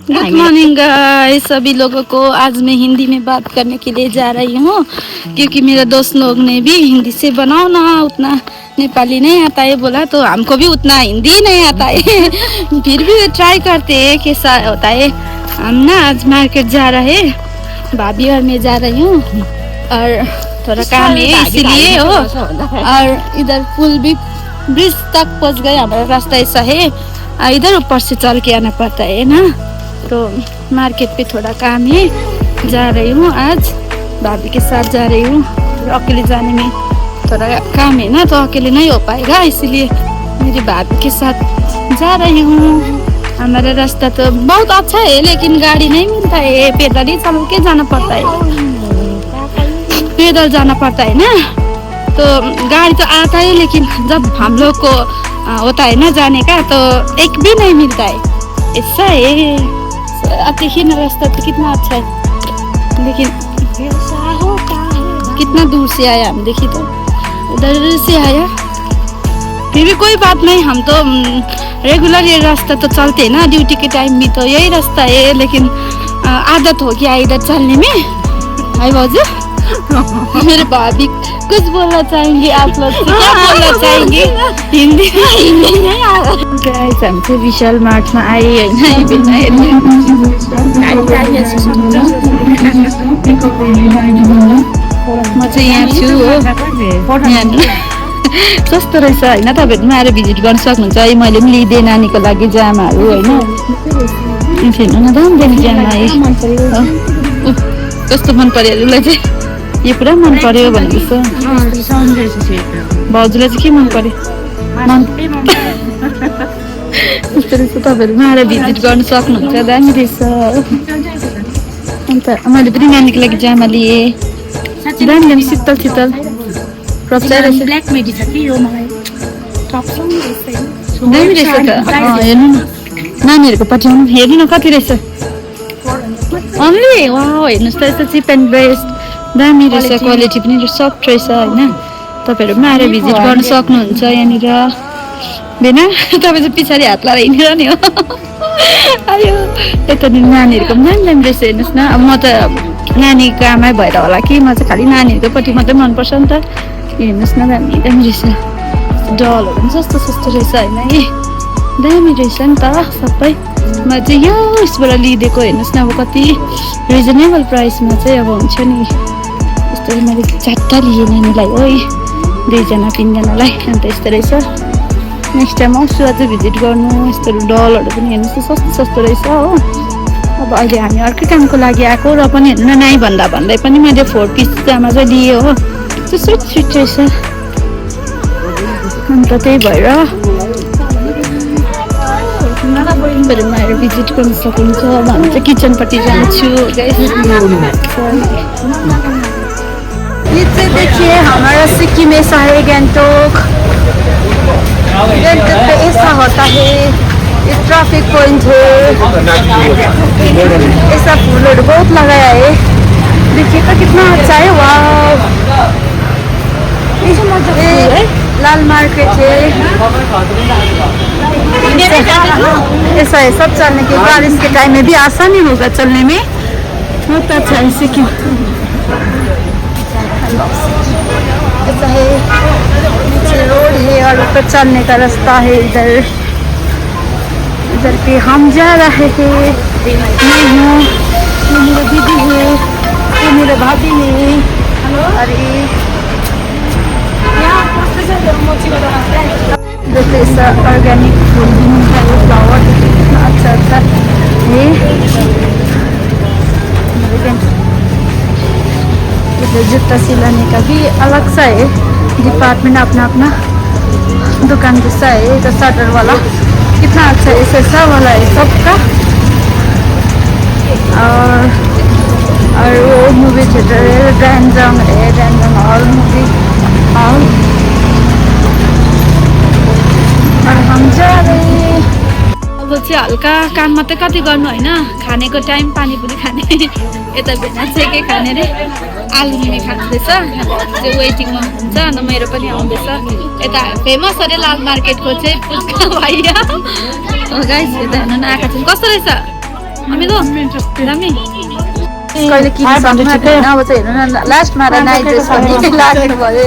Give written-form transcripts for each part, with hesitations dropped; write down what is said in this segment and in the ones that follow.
Good morning guys सभी लोगों को। आज मैं हिंदी में बात करने के लिए जा रही हूँ क्योंकि मेरे दोस्त लोग ने भी हिंदी से बनाओ ना, उतना नेपाली नहीं आता है बोला, तो हमको भी उतना हिंदी नहीं आता है फिर भी ट्राई करते हैं कैसा होता है। हम ना आज मार्केट जा रहे हैं, भाभी और मैं जा रही हूँ और थोड़ा काम है इसीलिए हो। और इधर पुल भी ब्रिज तक पहुँच गए, हमारा रास्ता ऐसा है, इधर ऊपर से चल के आना पड़ता है ना। तो मार्केट पे थोड़ा काम है, जा रही हूँ आज भाभी के साथ जा रही हूँ। अकेले जाने में थोड़ा काम है ना, तो अकेले नहीं हो पाएगा, इसीलिए मेरी भाभी के साथ जा रही हूँ। हमारा रास्ता तो बहुत अच्छा है लेकिन गाड़ी नहीं मिलता है, पैदल ही चल के जाना पड़ता है, पैदल जाना पड़ता है ना। तो गाड़ी तो आता है लेकिन जब हम लोग को होता है ना जाने का, तो एक भी नहीं मिलता है, ऐसा है। अब देखिए ना रास्ता तो कितना अच्छा है, लेकिन कितना दूर से आया हम, देखिए तो उधर से आया। फिर भी कोई बात नहीं, हम तो रेगुलर ये रास्ता तो चलते हैं ना, ड्यूटी के टाइम भी तो यही रास्ता है, लेकिन आदत हो गया इधर चलने में। हाय बाजू मेरे भाभी कुछ बोलना चाहेंगे आप लोग से, क्या बोलना चाहेंगे हिंदी में? गाइस हम चाहिँ विशाल मार्टमा आए हैन, म चाहिँ यहाँ छु हो। सस्तो रहेछ होइन, तपाईँहरू पनि आएर भिजिट गर्न सक्नुहुन्छ है। मैले पनि लिइदिएँ नानीको लागि जामाहरू होइन, हेर्नु न दाम दामी जामा है, कस्तो मन पर्यो उसलाई चाहिँ, यो पुरा मन पर्यो भन्दैछ। भाउजूलाई चाहिँ के मन पर्यो? यस्तो रहेछ, तपाईँहरू पनि आएर भिजिट गर्न सक्नुहुन्छ, दामी रहेछ। अन्त मैले पनि नानीको लागि जामा लिएँ, दामी दामी शीतल शीतल ब्ल्याक मेडी छ कि यो मलाई दामी रहेछ त। हेर्नु न नानीहरूको पठाउनु, हेर्नु न कति रहेछ अन्ली। वा हेर्नुहोस् त, यस्तो चिप एन्ड बेस्ट दामी रहेछ, क्वालिटी पनि सफ्ट रहेछ होइन। तपाईँहरू पनि आएर भिजिट गर्न सक्नुहुन्छ यहाँनिर। बेना तपाईँ चाहिँ पछाडि हात लाएर हिँडेर नि हो। आयो यतानिर नानीहरूको पनि दामी दामी रहेछ, हेर्नुहोस् न। अब म त नानीको आमै भएर होला कि, म चाहिँ खालि नानीहरूकोपट्टि मात्रै मनपर्छ नि त। हेर्नुहोस् न दामी दामी रहेछ, डलहरू पनि सस्तो सस्तो रहेछ होइन है, दामी रहेछ नि त सबै। म चाहिँ यो उसबाट लिइदिएको, हेर्नुहोस् न अब कति रिजनेबल प्राइसमा चाहिँ अब हुन्छ नि। यस्तो मैले 4टा लिएँ नानीलाई हो, 2जना 3जनालाई, अन्त यस्तो रहेछ। नेक्स्ट टाइम आउँछु अझ भिजिट गर्नु। यस्तो डलहरू पनि हेर्नुहोस् न सस्तो सस्तो रहेछ हो। अब अहिले हामी अर्कै कामको लागि आएको, र पनि हेर्नु न नाइ भन्दा भन्दै पनि मैले 4 पिस जामा चाहिँ लिएँ हो, त्यो स्विट स्विट रहेछ। अन्त त्यही भएर आएर भिजिट गर्न सक्नुहुन्छ। अब हामी चाहिँ किचनपट्टि जान्छु। ये चाहिँ देखिए हमारा सिक्किम ऐसा है, गैंगटोक पे ऐसा होता है, ये ट्रैफिक पॉइंट है, ऐसा फूल बहुत लगाया है, देखिए तो कितना अच्छा है। वाह ये लाल मार्केट है, ऐसा है सब चलने के, बारिश के टाइम में भी आसानी होगा चलने में, बहुत अच्छा है सिक्किम। ऐसा है नीचे रोड है और ऊपर चलने का रास्ता है। इधर इधर पे हम जा रहे हैं, मैं हूँ, ये मेरे दीदी है, ये मेरे भाभी है, अरे देखो ऐसा ऑर्गेनिक फूल भी मिलता है, फ्लावर देखिए कितना अच्छा अच्छा है। जूता सिलाने का भी अलग सा है डिपार्टमेंट, अपना अपना दुकान जैसा है। तो शटर वाला कितना अच्छा है, ऐसा वाला है सबका। और वो मूवी थिएटर है, डैनजंग है, डैनजंग हॉल मूवी हॉल। और हम जा रहे हैं। अब चाहिँ हल्का काम मात्रै कति गर्नु होइन, खानेको टाइम पानीपुरी खाने। यता भेना चाहिँ के खाने रे, आलु मिमी खाँदैछ, त्यो वेटिङमा हुन्छ। अन्त मेरो पनि आउँदैछ। यता फेमस अरे लाल मार्केटको चाहिँ पुच्का भैया गाइस, यता हेर्नु न आँखा चाहिँ कस्तो रहेछ, अमिलो दामी कहिले किन सक्नु छैन अब चाहिँ हेर्नु न लास्टमा र नाइट ड्रेस पनि लाग्नु भयो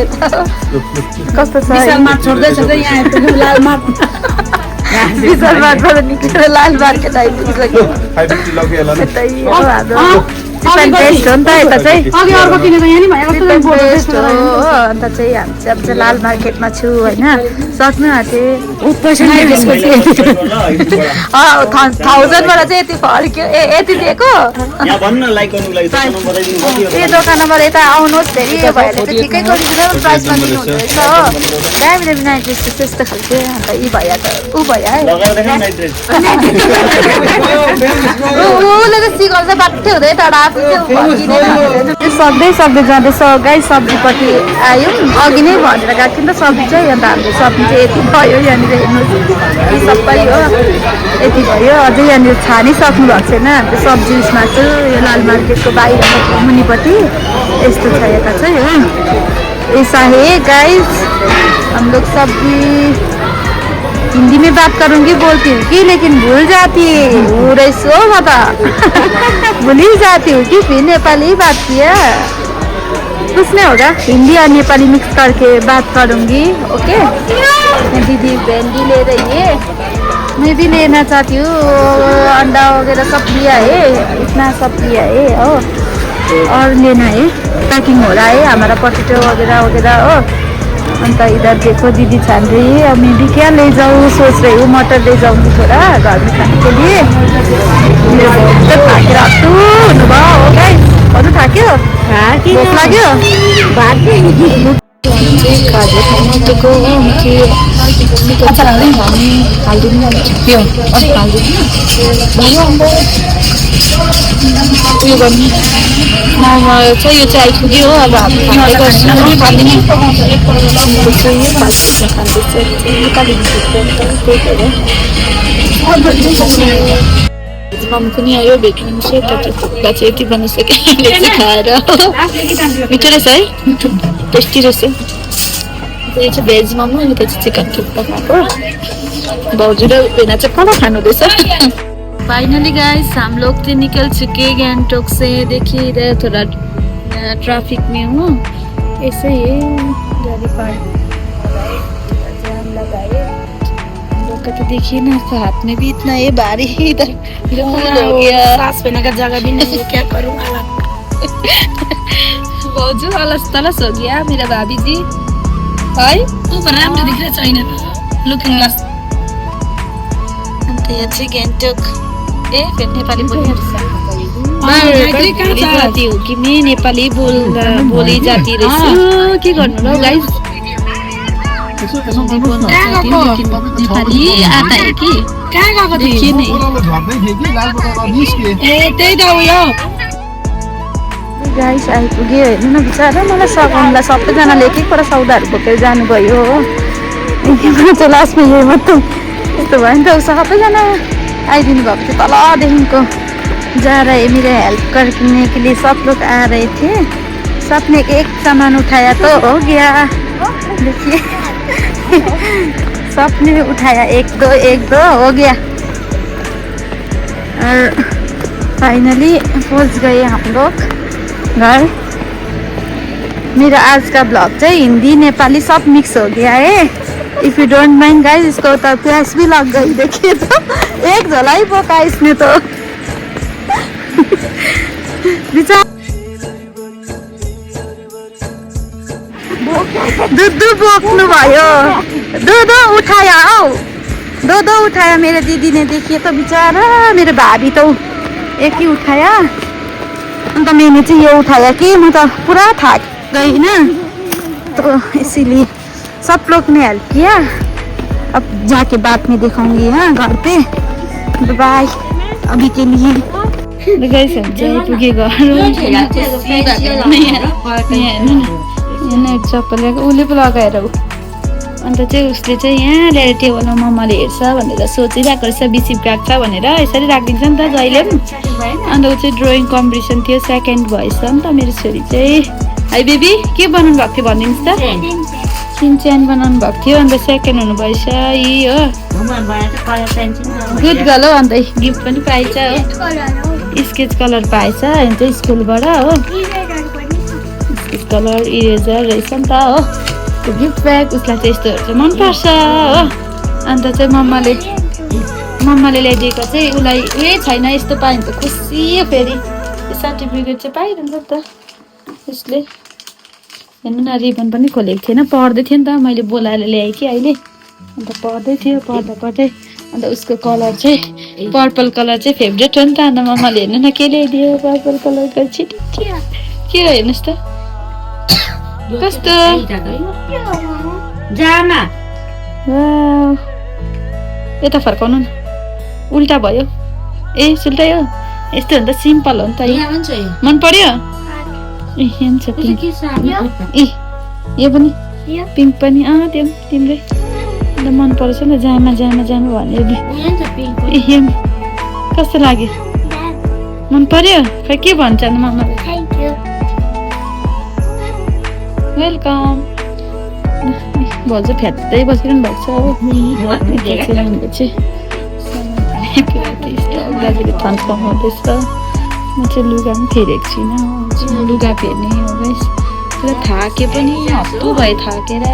कस्तो छ विशालमा छोड्दै छोड्दै यहाँ आइपुग्यो लाल मार्ट विशाल मार्टबाट निक्लेर लाल मार्केट आइपुगिसक्यो यतै हो हाम्रो चिकन पेस्ट हो नि त यता चाहिँ अघि अर्को किनेर यहाँ नि भयो चिकन पेस्ट हो अन्त चाहिँ हामी चाहिँ अब चाहिँ लाल मार्केटमा छु होइन सक्नु आँटे पैसा थाउजन्डबाट चाहिँ यति फर्क्यो यति दिएको यो दोकान नम्बर यता आउनुहोस् फेरि यो भएर चाहिँ ठिकैको रिजनेबल प्राइसमा दिनुहुँदो रहेछ हो दामी दामी नाइट ड्रेस त्यस्तो खालको अन्त यी भैया त ऊ भैया है उसले त सिकाउँछ बाटै हुँदै तर आफू चाहिँ सक्दै सक्दै जाँदैछ गाई सब्जीपट्टि आयौँ अघि नै भनेर गएको थियौँ नि त सब्जी चाहिँ अन्त हाम्रो सब्जी चाहिँ यति भयो यहाँनिर हेर्नुहोस् यी सबै हो यति भयो अझै यहाँनिर छानिसक्नु भएको छैन हाम्रो सब्जी उसमा चाहिँ यो लाल मार्केटको बाहिर मुनिपट्टि यस्तो छ यता चाहिँ हो ऐसा है गाइस हम लोग सब्जी हिंदी में बात करूंगी बोलती हूँ कि लेकिन भूल जाती हूँ रईसो बता भूल ही जाती हूँ कि फिर नेपाली बात किया कुछ नहीं होगा हिंदी और नेपाली मिक्स करके बात करूंगी ओके दीदी भिंडी ले रही है मैं भी लेना चाहती हूँ अंडा वगैरह सब लिया है इतना सब लिया है हो और लेना है पैकिंग हो रहा है हमारा पोटैटो वगैरह वगैरह हो अंत इधर देखो दीदी छान रही है अब मैं भी क्या ले जाऊँ सोच रही हूँ मटर ले जाऊँगी थोड़ा घर में खाने के लिए थाकेर हत्तु हुनुभयो हो गाइस हजुर थाक्यो भोक लाग्यो मोमो चाहिँ यो चाहिँ आइपुग्यो हो अब हामी खाँदै गर्छौँ मम्मी पनि आयो भेट्नु चाहिँ थुक्पा चाहिँ यति बनाइसक्यो खाएर मिठो रहेछ है टेस्टी रहेछ यो चाहिँ भेज मोमो यो चाहिँ चिकन थुक्पा खाएको भाउजू र भेना चाहिँ कहाँ खानु हुँदैछ फाइनली गाइस हम लोग तो निकल चुके गैंगटॉक से देखिए इधर थोड़ा ट्रैफिक में हूँ ऐसे ही गाड़ी पार्क जाम लगाए हम लोग का तो देखिए ना हाथ में भी इतना है भारी इधर हो गया सांस लेने का जगह भी नहीं क्या करूँ भाउजू अलस तलस हो गया मेरा भाभी जी हाय राम्रो देखिरहेको छैन लुकिङ ग्लास अन्त यहाँ चाहिँ गैंगटॉक ए नेपाली जाति हो कि मैं नेपाली बोली जाती रहेछ के गर्नु ल गाइस नेपाली आता है कि कहाँ गएको देखिए नि ए त्यही त हो यो गाइस आइपुग्यो हेर्नु न बिचारा मलाई सघाउनुलाई सबैजनाले एक एकवटा सौदाहरू बोकेर जानुभयो हो चाहिँ लास्टमा यही मात्र यस्तो भयो नि त सबैजना आइदिनु भएको थियो तलदेखिको जा रहे मेरे हेल्प करने के लिए सब लोग आ रहे थे सबने एक सामान उठाया तो हो गया देखिए सबने उठाया एक दो हो गया और फाइनली पहुंच गए हम लोग घर मेरा आज का ब्लॉग चाहिँ हिंदी नेपाली सब मिक्स हो गया है if you don't mind guys इसको तो प्यास भी लग गई देखिए तो एक झोला ही बोका इसने तो दूध बोक्नु भयो दूध उठाया हौ दूध उठाया मेरे दीदी ने देखिए तो बेचारा मेरे भाभी तो एक ही उठाया अन्त मैंने चाहिँ यो उठाया कि म त पूरा थाक गई ना तो इसीलिए सब लोग ने हेल्प किया अब जाके बाद में दिखाऊंगी हाँ घर पे बाय अभी के लिए गाइस हम चाहिँ पुगे घर यहाँ चप्पल उसले पो लगाएर अन्त चाहिँ उसले चाहिँ यहाँ ल्याएर टेबलमा मम्माले हेर्छ भनेर सोचिरहेको रहेछ बिसिप गएको छ भनेर यसरी राखिदिन्छ नि त जहिले पनि अन्त ऊ चाहिँ ड्रइङ कम्पिटिसन थियो सेकेन्ड भएछ नि त मेरो छोरी चाहिँ हाई बेबी के बनाउनु भएको थियो भनिदिनुहोस् त सिनच्यान बनाउनु भएको थियो अन्त सेकेन्ड हुनुभएछ यी हो गुड गर्ल हो अन्त गिफ्ट पनि पाएछ हो स्केच कलर पाएछ अन्त स्कुलबाट हो स्केच कलर इरेजर रहेछ नि त हो त्यो गिफ्ट ब्याग उसलाई चाहिँ यस्तोहरू चाहिँ मनपर्छ हो अन्त चाहिँ मम्माले ल्याइदिएको चाहिँ उसलाई उयो छैन यस्तो पायो भने त खुसी हो फेरि सर्टिफिकेट चाहिँ पाइरहन्छ नि त उसले हेर्नु न रिबन पनि खोलेको थिएन पढ्दै थियो नि त मैले बोलाएर ल्याएँ कि अहिले अन्त पढ्दै थियो पढ्दै अन्त उसको कलर चाहिँ पर्पल कलर चाहिँ फेभरेट हो नि त अन्त मम्माले हेर्नु न के ल्याइदियो पर्पल कलरको छिटो के हो हेर्नुहोस् त कस्तो जामा वाउ यता फर्काउनु न उल्टा भयो ए सुल्टै हो यस्तो हो नि त सिम्पल हो नि त मन पर्यो ए यहाँ छ पिङ्क ए यो पनि पिङ्क पनि त्यो तिम्रै अन्त मन पर्छ नि जामा भने ए कस्तो लाग्यो मन पर्यो खै के भन्छ मामाले वेलकम भाउजू फ्याट्दै बसिरहनु भएको छ दाजुले थन्स कमाउँदैछ म चाहिँ लुगा पनि फेरेको छुइनँ लुगा फेर्ने हो गाइस पुरा थाके पनि हप्तो भयो थाकेर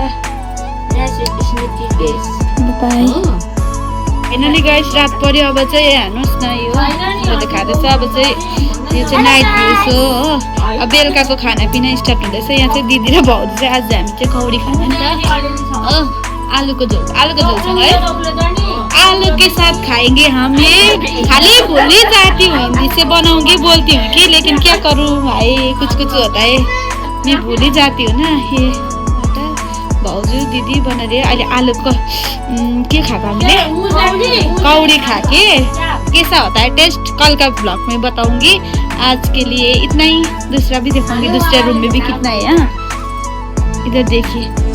फाइनली गाइस रात पर्यो अब चाहिँ हान्नुहोस् न यो खाँदैछ अब चाहिँ यो चाहिँ नाइट भ्युज हो अब बेलुकाको खानापिना स्टार्ट हुँदैछ यहाँ चाहिँ दिदी र भाउजू चाहिँ आज हामी चाहिँ कौडी खाने नि त आलुको झोलसँग है आलू के साथ खाएंगे हमें खाली भूली जाती हूँ हिंदी से बनाऊंगी बोलती हूँ कि लेकिन क्या करूँ भाई कुछ होता है मैं भूल ही जाती हूँ ना ये भाउजू दिदी बनाएर अहिले आलुको के खाएको हामीले कौडी खाके कैसा होता है टेस्ट कल का ब्लॉग में बताऊंगी आज के लिए इतना ही दूसरा भी दिखाऊंगी दूसरे रूम में भी कितना है हाँ इधर देखिए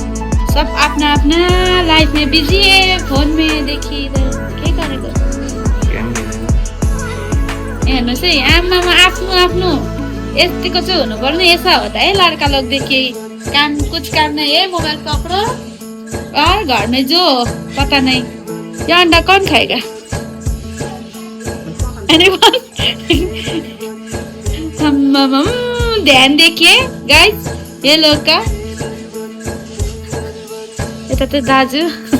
सब अपना अपना लाइफ में बिजी है फोन में देखिए इधर के गरेको हेर्नुहोस् है आमामा आफ्नो यतिको चाहिँ हुनुपर्ने ऐसा होता है लड़का लोग देखिए कुछ काम नहीं है मोबाइल पकड़ो और घर में जो पता नहीं ये अंडा कौन खाएगा ध्यान देखिए गाइस ये लोग का यता चाहिँ दाजु